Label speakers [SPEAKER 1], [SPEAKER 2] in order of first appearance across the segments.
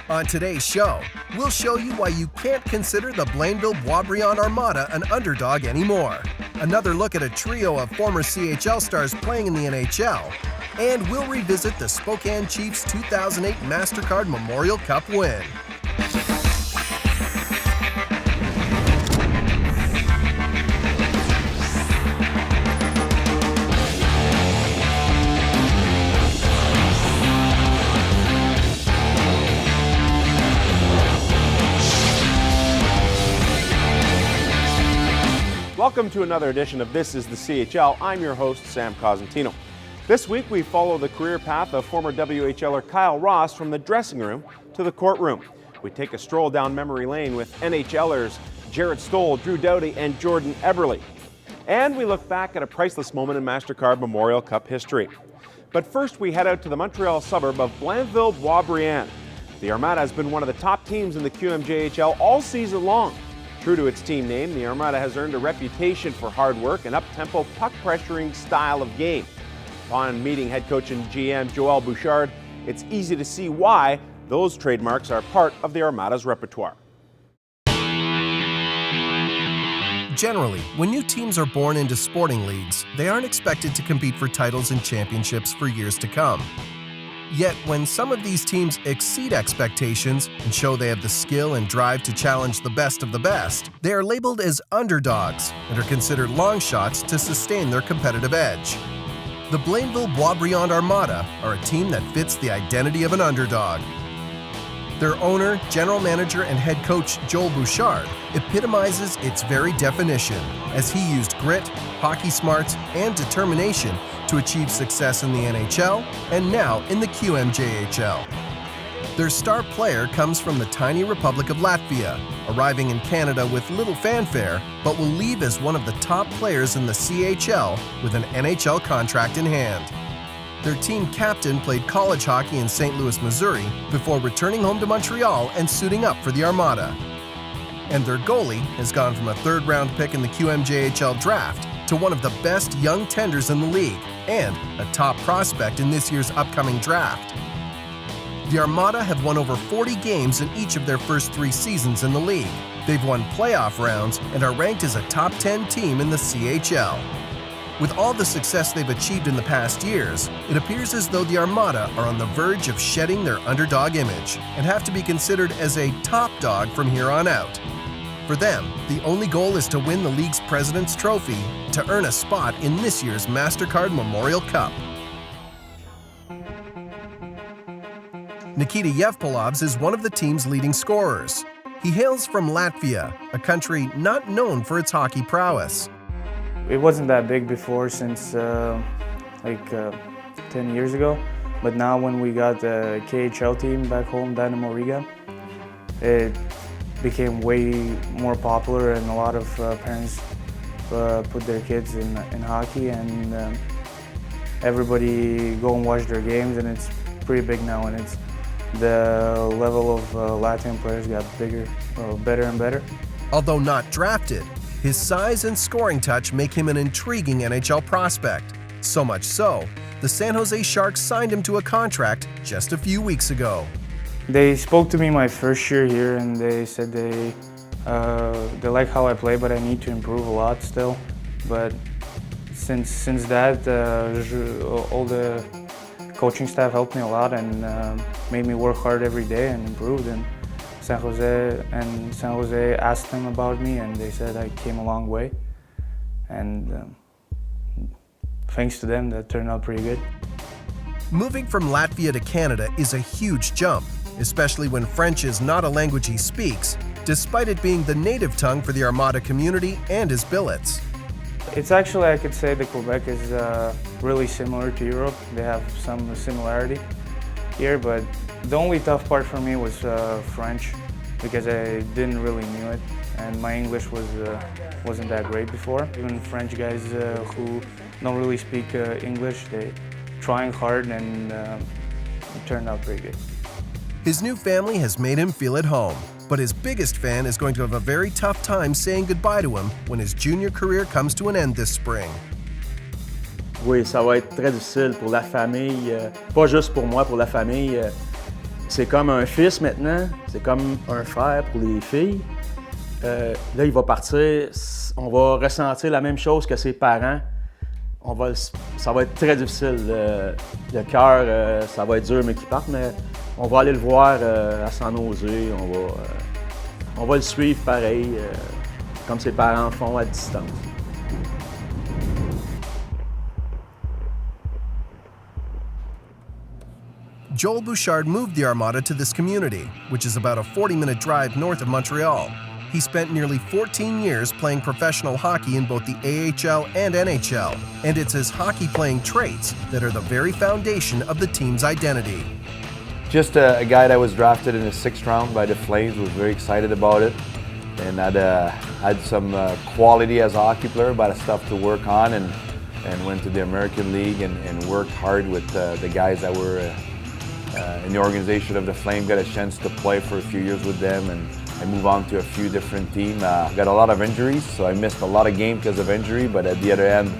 [SPEAKER 1] On today's show, we'll show you why you can't consider the Blainville-Broisbriand Armada an underdog anymore. Another look at a trio of former CHL stars playing in the NHL. And we'll revisit the Spokane Chiefs' 2008 MasterCard Memorial Cup win.
[SPEAKER 2] Welcome to another edition of This Is The CHL. I'm your host, Sam Cosentino. This week we follow the career path of former WHLer Kyle Ross from the dressing room to the courtroom. We take a stroll down memory lane with NHLers Jarrett Stoll, Drew Doughty, and Jordan Eberle. And we look back at a priceless moment in MasterCard Memorial Cup history. But first we head out to the Montreal suburb of Blainville-Broisbriand. The Armada has been one of the top teams in the QMJHL all season long. True to its team name, the Armada has earned a reputation for hard work and up-tempo puck-pressuring style of game. Upon meeting head coach and GM Joel Bouchard, it's easy to see why those trademarks are part of the Armada's repertoire.
[SPEAKER 1] Generally, when new teams are born into sporting leagues, they aren't expected to compete for titles and championships for years to come. Yet, when some of these teams exceed expectations and show they have the skill and drive to challenge the best of the best, they are labeled as underdogs and are considered long shots to sustain their competitive edge. The Blainville-Broisbriand Armada are a team that fits the identity of an underdog. Their owner, general manager, and head coach Joel Bouchard epitomizes its very definition, as he used grit, hockey smarts, and determination to achieve success in the NHL and now in the QMJHL. Their star player comes from the tiny Republic of Latvia, arriving in Canada with little fanfare, but will leave as one of the top players in the CHL with an NHL contract in hand. Their team captain played college hockey in St. Louis, Missouri, before returning home to Montreal and suiting up for the Armada. And their goalie has gone from a third-round pick in the QMJHL draft to one of the best young tenders in the league and a top prospect in this year's upcoming draft. The Armada have won over 40 games in each of their first 3 seasons in the league. They've won playoff rounds and are ranked as a top 10 team in the CHL. With all the success they've achieved in the past years, it appears as though the Armada are on the verge of shedding their underdog image and have to be considered as a top dog from here on out. For them, the only goal is to win the league's President's Trophy to earn a spot in this year's MasterCard Memorial Cup. Nikita Yevpalovs is one of the team's leading scorers. He hails from Latvia, a country not known for its hockey prowess.
[SPEAKER 3] It wasn't that big before, since 10 years ago, but now when we got the KHL team back home, Dynamo Riga, it became way more popular, and a lot of parents put their kids in hockey, and everybody go and watch their games, and it's pretty big now, and it's the level of Latvian players got bigger, better and better.
[SPEAKER 1] Although not drafted, his size and scoring touch make him an intriguing NHL prospect. So much so, the San Jose Sharks signed him to a contract just a few weeks ago.
[SPEAKER 3] They spoke to me my first year here, and they said they like how I play, but I need to improve a lot still. But since that, all the coaching staff helped me a lot and made me work hard every day and improved. And San Jose asked them about me, and they said I came a long way. And thanks to them, that turned out pretty good.
[SPEAKER 1] Moving from Latvia to Canada is a huge jump, especially when French is not a language he speaks, despite it being the native tongue for the Armada community and his billets.
[SPEAKER 3] It's actually, I could say that Quebec is really similar to Europe. They have some similarity here, but the only tough part for me was French, because I didn't really know it, and my English wasn't that great before. Even French guys who don't really speak English, they trying hard, and it turned out pretty good.
[SPEAKER 1] His new family has made him feel at home, but his biggest fan is going to have a very tough time saying goodbye to him when his junior career comes to an end this spring.
[SPEAKER 4] Oui, ça va être très difficile pour la famille, pas juste pour moi, pour la famille. c'est comme un fils maintenant, c'est comme un frère pour les filles. Là, il va partir, on va ressentir la même chose que ses parents. Ça va être très difficile. Le cœur, ça va être dur, mais qu'il parte, mais on va aller le voir à San Jose. On va le suivre pareil, comme ses parents font à distance.
[SPEAKER 1] Joel Bouchard moved the Armada to this community, which is about a 40-minute drive north of Montreal. He spent nearly 14 years playing professional hockey in both the AHL and NHL, and it's his hockey-playing traits that are the very foundation of the team's identity.
[SPEAKER 5] Just a guy that was drafted in the 6th round by the Flames, was very excited about it, and had some quality as a hockey player, but stuff to work on, and went to the American League and worked hard with the guys that were in the organization of the Flame. Got a chance to play for a few years with them, and I moved on to a few different teams. Got a lot of injuries, so I missed a lot of games because of injury, but at the other end,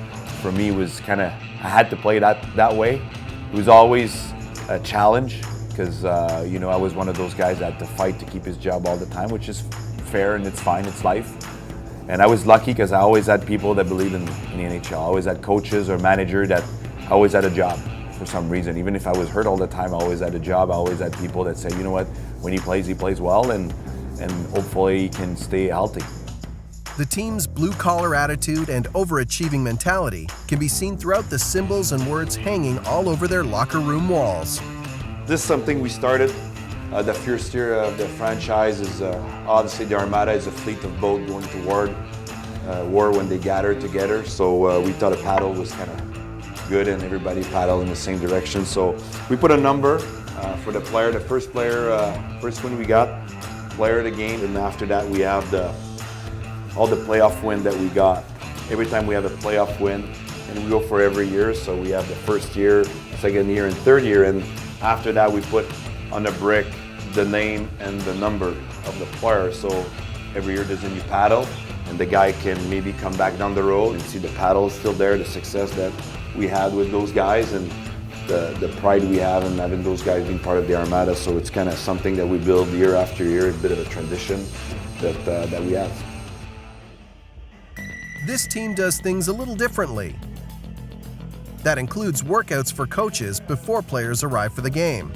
[SPEAKER 5] for me, was kind of, I had to play that way. It was always a challenge, because you know, I was one of those guys that had to fight to keep his job all the time, which is fair and it's fine, it's life. And I was lucky because I always had people that believed in the NHL. I always had coaches or manager that always had a job for some reason. Even if I was hurt all the time, I always had a job. I always had people that say, you know what, when he plays well, and hopefully he can stay healthy.
[SPEAKER 1] The team's blue-collar attitude and overachieving mentality can be seen throughout the symbols and words hanging all over their locker room walls.
[SPEAKER 5] This is something we started. The first year of the franchise is obviously the Armada is a fleet of boats going to war when they gather together. So we thought a paddle was kind of good and everybody paddle in the same direction. So we put a number for the player. The first player, first win we got, player of the game, and after that we have all the playoff win that we got. Every time we have a playoff win, and we go for every year. So we have the first year, second year, and third year, and after that we put on the brick the name and the number of the player. So every year there's a new paddle, and the guy can maybe come back down the road and see the paddle is still there, the success that we had with those guys, and the pride we have in having those guys being part of the Armada. So it's kind of something that we build year after year, a bit of a tradition that we have.
[SPEAKER 1] This team does things a little differently. That includes workouts for coaches before players arrive for the game.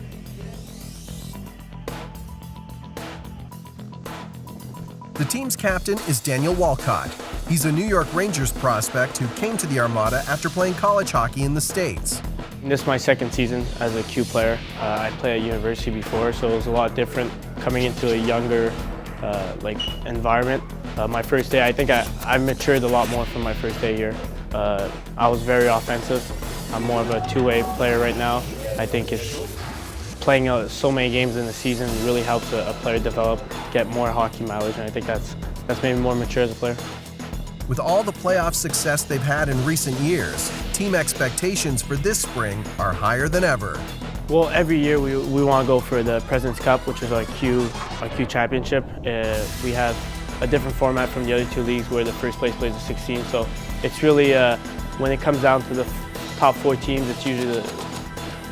[SPEAKER 1] The team's captain is Daniel Walcott. He's a New York Rangers prospect who came to the Armada after playing college hockey in the States.
[SPEAKER 6] This is my second season as a Q player. I played at university before, so it was a lot different coming into a younger environment. My first day, I think I matured a lot more from my first day here. I was very offensive. I'm more of a two-way player right now. I think playing so many games in the season really helps a player develop, get more hockey mileage, and I think that's made me more mature as a player.
[SPEAKER 1] With all the playoff success they've had in recent years, team expectations for this spring are higher than ever.
[SPEAKER 6] Well, every year we want to go for the President's Cup, which is our Q championship. We have a different format from the other two leagues where the first place plays the 16. So it's really, when it comes down to the top 4 teams, it's usually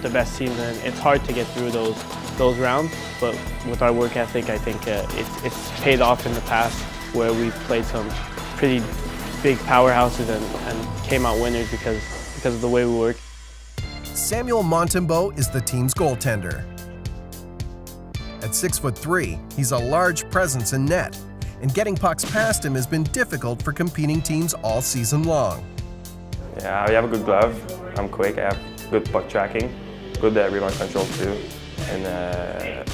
[SPEAKER 6] the best teams, and it's hard to get through those rounds. But with our work ethic, I think it's paid off in the past where we've played some pretty big powerhouses and came out winners because of the way we work.
[SPEAKER 1] Samuel Montembeault is the team's goaltender. At 6'3", he's a large presence in net, and getting pucks past him has been difficult for competing teams all season long.
[SPEAKER 7] Yeah, I have a good glove, I'm quick, I have good puck tracking, good rebound control too. And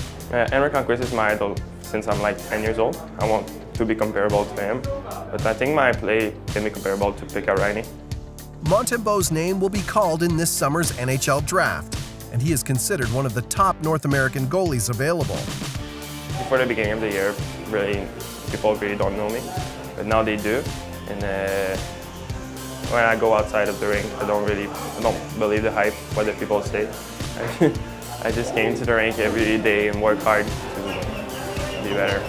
[SPEAKER 7] Henrik Lundqvist is my idol since I'm like 10 years old. I want to be comparable to him, but I think my play can be comparable to Pekka Räty.
[SPEAKER 1] Montembeault's name will be called in this summer's NHL draft, and he is considered one of the top North American goalies available.
[SPEAKER 7] Before the beginning of the year, people really don't know me, but now they do. And when I go outside of the rink, I don't believe the hype, what the people say. I just came to the rink every day and work hard to be better.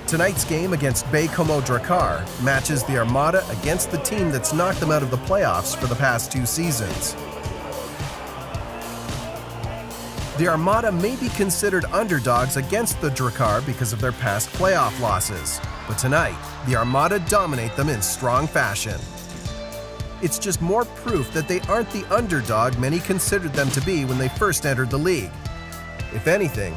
[SPEAKER 1] Tonight's game against Kometa Drakkar matches the Armada against the team that's knocked them out of the playoffs for the past 2 seasons. The Armada may be considered underdogs against the Drakkar because of their past playoff losses, but tonight, the Armada dominate them in strong fashion. It's just more proof that they aren't the underdog many considered them to be when they first entered the league. If anything,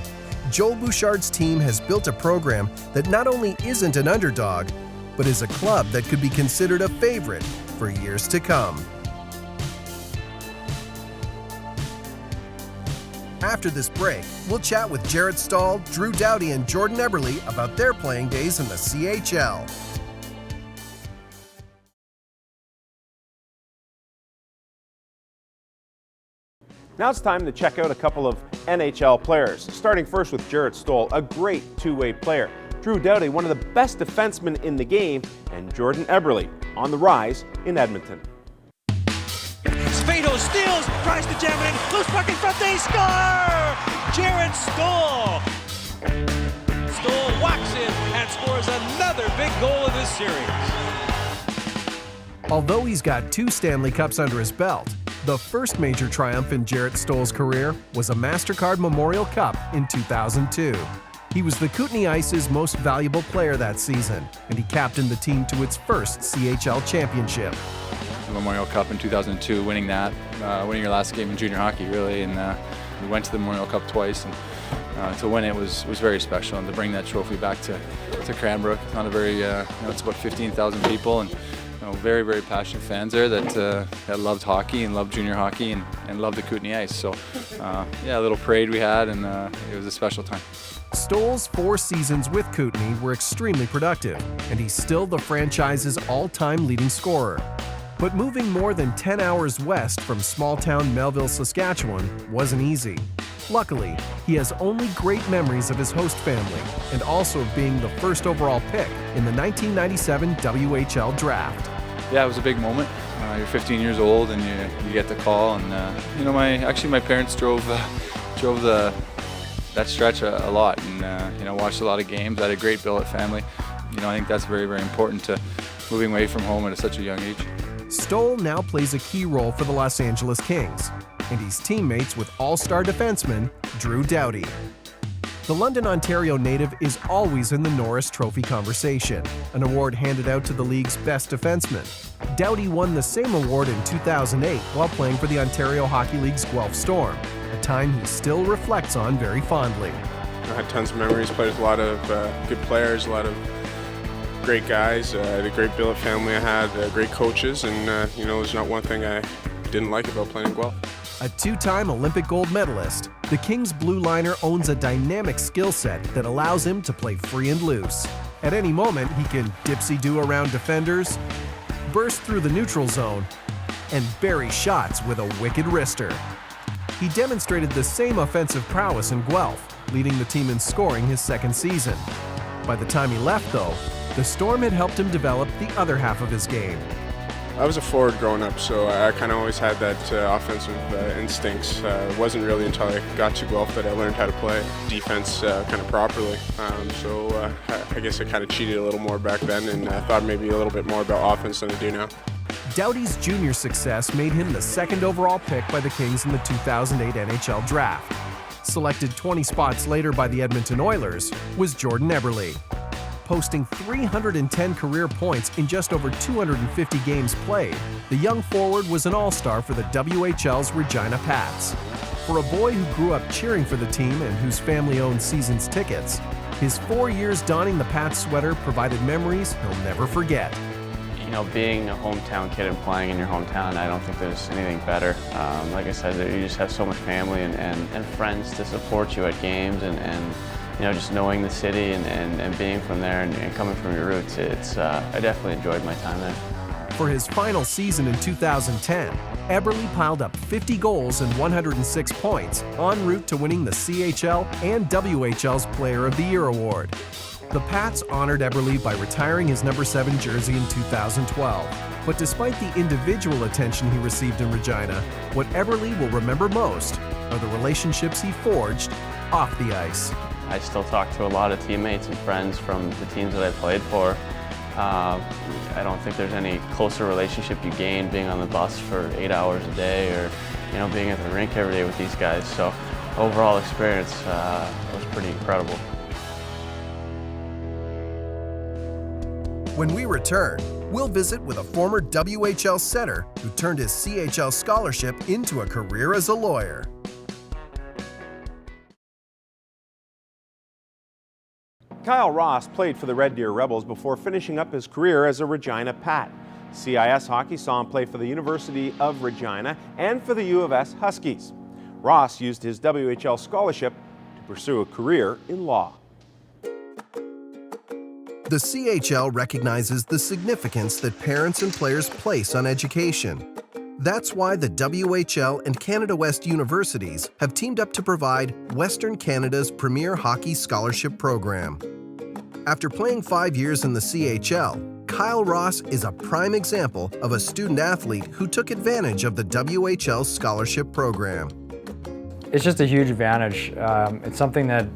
[SPEAKER 1] Joel Bouchard's team has built a program that not only isn't an underdog, but is a club that could be considered a favorite for years to come. After this break, we'll chat with Jarrett Stahl, Drew Doughty, and Jordan Eberle about their playing days in the CHL.
[SPEAKER 2] Now it's time to check out a couple of NHL players, starting first with Jarrett Stahl, a great two-way player, Drew Doughty, one of the best defensemen in the game, and Jordan Eberle, on the rise in Edmonton.
[SPEAKER 8] Spado steals, tries to jam it in, loose puck in front, they score! Jarrett Stahl! Stahl walks in and scores another big goal of this series.
[SPEAKER 1] Although he's got 2 Stanley Cups under his belt, the first major triumph in Jarrett Stahl's career was a MasterCard Memorial Cup in 2002. He was the Kootenay Ice's most valuable player that season, and he captained the team to its first CHL championship.
[SPEAKER 9] The Memorial Cup in 2002, winning that, winning your last game in junior hockey, really, and we went to the Memorial Cup twice, and to win it was very special, and to bring that trophy back to Cranbrook. It's not a very, it's about 15,000 people, and very, very passionate fans there that loved hockey and loved junior hockey and loved the Kootenay Ice. So, yeah, a little parade we had, and it was a special time.
[SPEAKER 1] Stahl's 4 seasons with Kootenay were extremely productive, and he's still the franchise's all-time leading scorer. But moving more than 10 hours west from small-town Melville, Saskatchewan wasn't easy. Luckily, he has only great memories of his host family and also of being the first overall pick in the 1997 WHL draft.
[SPEAKER 9] Yeah, it was a big moment. You're 15 years old and you get the call, and my parents drove that stretch a lot, and watched a lot of games. I had a great billet family. I think that's very, very important to moving away from home at such a young age.
[SPEAKER 1] Stahl now plays a key role for the Los Angeles Kings, and he's teammates with all-star defenseman Drew Doughty. The London, Ontario native is always in the Norris Trophy conversation, an award handed out to the league's best defenseman. Doughty won the same award in 2008 while playing for the Ontario Hockey League's Guelph Storm, a time he still reflects on very fondly.
[SPEAKER 10] I had tons of memories, played with a lot of good players, a lot of great guys. I had a great billet family. I had great coaches, and there's not one thing I didn't like about playing in Guelph.
[SPEAKER 1] A 2-time Olympic gold medalist, the Kings blue liner owns a dynamic skill set that allows him to play free and loose. At any moment, he can dipsy-do around defenders, burst through the neutral zone, and bury shots with a wicked wrister. He demonstrated the same offensive prowess in Guelph, leading the team in scoring his second season. By the time he left, though, the Storm had helped him develop the other half of his game.
[SPEAKER 10] I was a forward growing up, so I kind of always had that offensive instincts. It wasn't really until I got to Guelph that I learned how to play defense kind of properly. I guess I kind of cheated a little more back then, and I thought maybe a little bit more about offense than I do now.
[SPEAKER 1] Doughty's junior success made him the 2nd overall pick by the Kings in the 2008 NHL draft. Selected 20 spots later by the Edmonton Oilers was Jordan Eberle. Posting 310 career points in just over 250 games played, the young forward was an all-star for the WHL's Regina Pats. For a boy who grew up cheering for the team and whose family owned season's tickets, his 4 years donning the Pats sweater provided memories he'll never forget.
[SPEAKER 11] Being a hometown kid and playing in your hometown, I don't think there's anything better. Like I said, you just have so much family and friends to support you at games, and just knowing the city and being from there and coming from your roots, I definitely enjoyed my time there.
[SPEAKER 1] For his final season in 2010, Eberle piled up 50 goals and 106 points, en route to winning the CHL and WHL's Player of the Year award. The Pats honored Eberle by retiring his number 7 jersey in 2012. But despite the individual attention he received in Regina, what Eberle will remember most are the relationships he forged off the ice.
[SPEAKER 11] I still talk to a lot of teammates and friends from the teams that I played for. I don't think there's any closer relationship you gain being on the bus for 8 hours a day or being at the rink every day with these guys. So overall experience was pretty incredible.
[SPEAKER 1] When we return, we'll visit with a former WHL setter who turned his CHL scholarship into a career as a lawyer.
[SPEAKER 2] Kyle Ross played for the Red Deer Rebels before finishing up his career as a Regina Pat. CIS Hockey saw him play for the University of Regina and for the U of S Huskies. Ross used his WHL scholarship to pursue a career in law.
[SPEAKER 1] The CHL recognizes the significance that parents and players place on education. That's why the WHL and Canada West universities have teamed up to provide Western Canada's premier hockey scholarship program. After playing 5 years in the CHL, Kyle Ross is a prime example of a student athlete who took advantage of the WHL scholarship program.
[SPEAKER 12] It's just a huge advantage. It's something that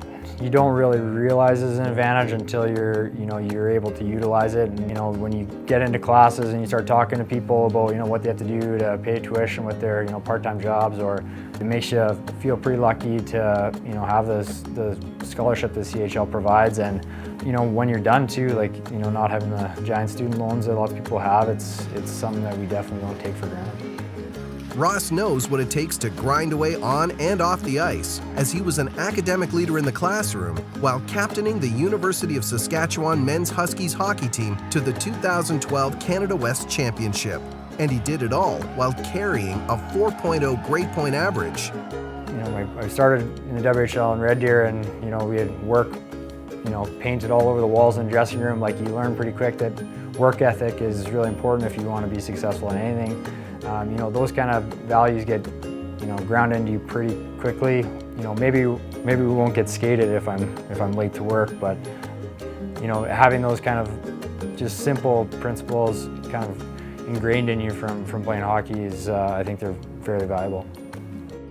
[SPEAKER 12] you don't really realize is an advantage until you're able to utilize it. And when you get into classes and you start talking to people about what they have to do to pay tuition with their part-time jobs, or it makes you feel pretty lucky to have the scholarship the CHL provides. And when you're done too, not having the giant student loans that lots of people have, it's something that we definitely don't take for granted.
[SPEAKER 1] Ross knows what it takes to grind away on and off the ice, as he was an academic leader in the classroom while captaining the University of Saskatchewan men's Huskies hockey team to the 2012 Canada West Championship. And he did it all while carrying a 4.0 grade point average.
[SPEAKER 12] I started in the WHL in Red Deer, and we had work painted all over the walls in the dressing room. You learn pretty quick that work ethic is really important if you want to be successful in anything. Those kind of values get, ground into you pretty quickly. Maybe we won't get skated if I'm late to work, but having those kind of just simple principles kind of ingrained in you from playing hockey is, I think they're very valuable.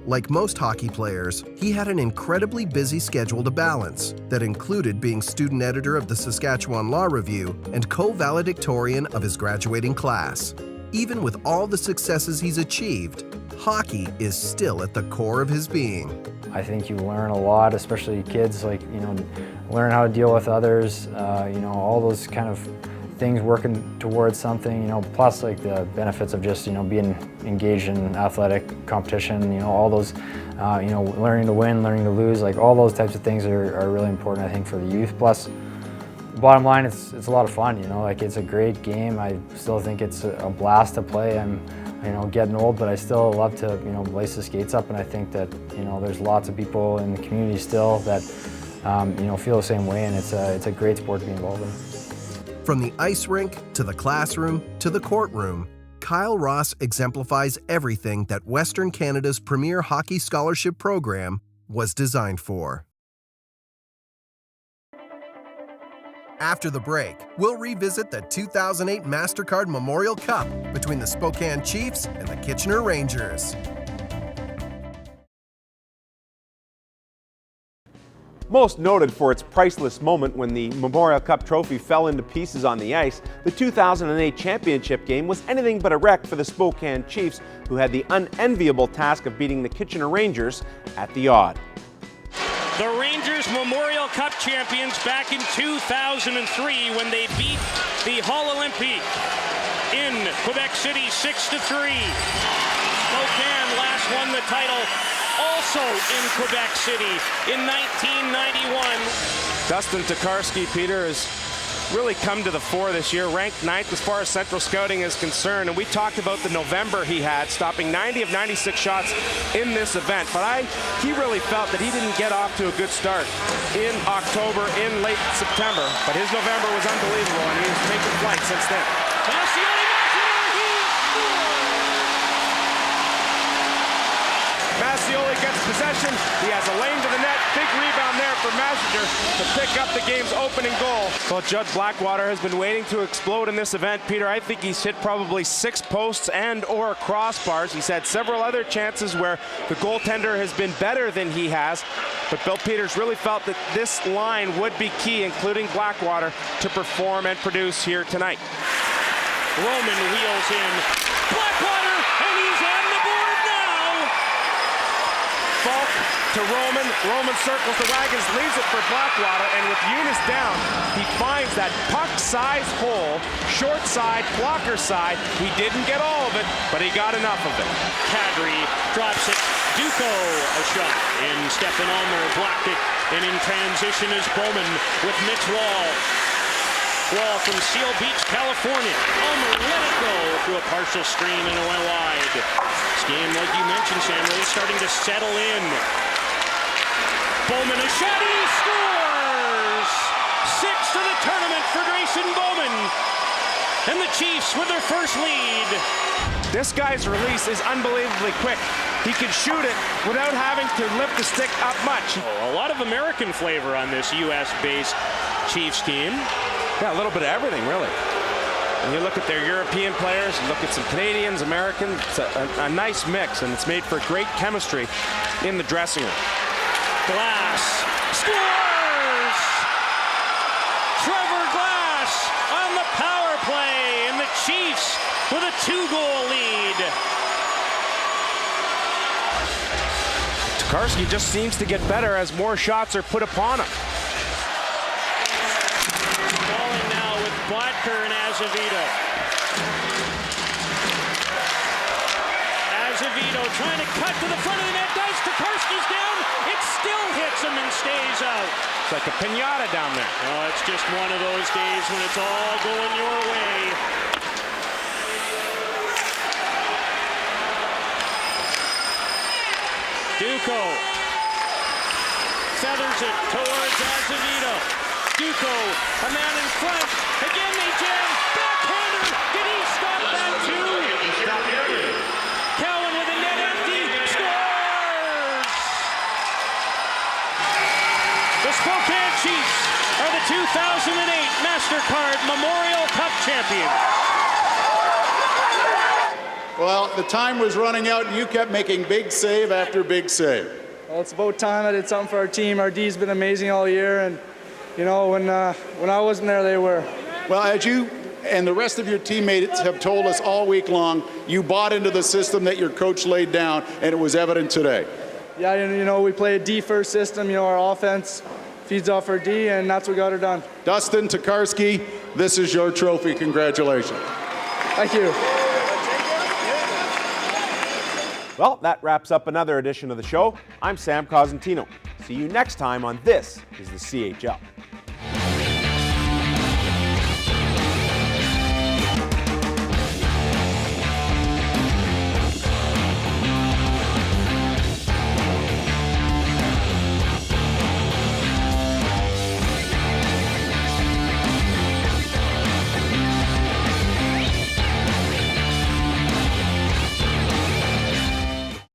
[SPEAKER 1] Like most hockey players, he had an incredibly busy schedule to balance that included being student editor of the Saskatchewan Law Review and co-valedictorian of his graduating class. Even with all the successes he's achieved, hockey is still at the core of his being.
[SPEAKER 12] I think you learn a lot, especially kids, learn how to deal with others, all those kind of things, working towards something, plus the benefits of just, being engaged in athletic competition, all those, learning to win, learning to lose, all those types of things are really important, I think, for the youth. Plus, bottom line, it's a lot of fun, it's a great game. I still think it's a blast to play. I'm, getting old, but I still love to, lace the skates up, and I think that, there's lots of people in the community still that, feel the same way, and it's a great sport to be involved in.
[SPEAKER 1] From the ice rink, to the classroom, to the courtroom, Kyle Ross exemplifies everything that Western Canada's premier hockey scholarship program was designed for. After the break, we'll revisit the 2008 MasterCard Memorial Cup between the Spokane Chiefs and the Kitchener Rangers.
[SPEAKER 2] Most noted for its priceless moment when the Memorial Cup trophy fell into pieces on the ice, the 2008 championship game was anything but a wreck for the Spokane Chiefs, who had the unenviable task of beating the Kitchener Rangers at the odd.
[SPEAKER 13] The Rangers Memorial Cup champions back in 2003 when they beat the Hall Olympique in Quebec City 6-3. Spokane last won the title also in Quebec City in 1991.
[SPEAKER 2] Dustin Tokarski, Peter, has really come to the fore this year, ranked 9th as far as Central Scouting is concerned, and we talked about the November he had, stopping 90 of 96 shots in this event, but he really felt that he didn't get off to a good start in October, in late September, but his November was unbelievable, and he has taken flight since then. Massioli gets possession. He has a lane to the net. Big rebound there for Massenger to pick up the game's opening goal. Well, Judd Blackwater has been waiting to explode in this event. Peter, I think he's hit probably 6 posts and or crossbars. He's had several other chances where the goaltender has been better than he has. But Bill Peters really felt that this line would be key, including Blackwater, to perform and produce here tonight.
[SPEAKER 13] Roman wheels in. Blackwater, and he's on the board now.
[SPEAKER 2] Falk to Roman. Roman circles the wagons, leaves it for Blackwater, and with Eunice down, he finds that puck-sized hole, short side, blocker side. He didn't get all of it, but he got enough of it.
[SPEAKER 13] Kadri drops it. Duco a shot. And Stefan Ulmer blocked it. And in transition is Bowman with Mitch Wall. Wall from Seal Beach, California. Ulmer let it go through a partial screen and it went wide. This game, like you mentioned, Sam, really starting to settle in. Bowman a shot, he scores! 6th of the tournament for Grayson Bowman. And the Chiefs with their first lead.
[SPEAKER 2] This guy's release is unbelievably quick. He can shoot it without having to lift the stick up much.
[SPEAKER 13] A lot of American flavor on this U.S.-based Chiefs team.
[SPEAKER 2] Yeah, a little bit of everything, really. And you look at their European players, you look at some Canadians, Americans, it's a nice mix, and it's made for great chemistry in the dressing room.
[SPEAKER 13] Glass scores! Trevor Glass on the power play, and the Chiefs with a 2-goal lead.
[SPEAKER 2] Tokarski just seems to get better as more shots are put upon him.
[SPEAKER 13] Balling now with Butker and Azevedo. Azevedo trying to cut to the front of the net. Does Tokarski's down. It still hits him and stays out.
[SPEAKER 2] It's like a piñata down there.
[SPEAKER 13] Oh, it's just one of those days when it's all going your way. Duco feathers it towards Azevedo. Duco, a man in front. Again they jam. Backhander. Did he stop that too? Cowan with a net empty. Scores! The Spokane Chiefs are the 2008 MasterCard Memorial Cup champions.
[SPEAKER 14] Well, the time was running out, and you kept making big save after big save.
[SPEAKER 15] Well, it's about time I did something for our team. Our D's been amazing all year, and you know, when I wasn't there, they were.
[SPEAKER 14] Well, as you and the rest of your teammates have told us all week long, you bought into the system that your coach laid down, and it was evident today.
[SPEAKER 15] Yeah, you know, we play a D-first system. You know, our offense feeds off our D, and that's what got her done.
[SPEAKER 14] Dustin Tokarski, this is your trophy. Congratulations.
[SPEAKER 15] Thank you.
[SPEAKER 2] Well, that wraps up another edition of the show. I'm Sam Cosentino. See you next time on This Is the CHL.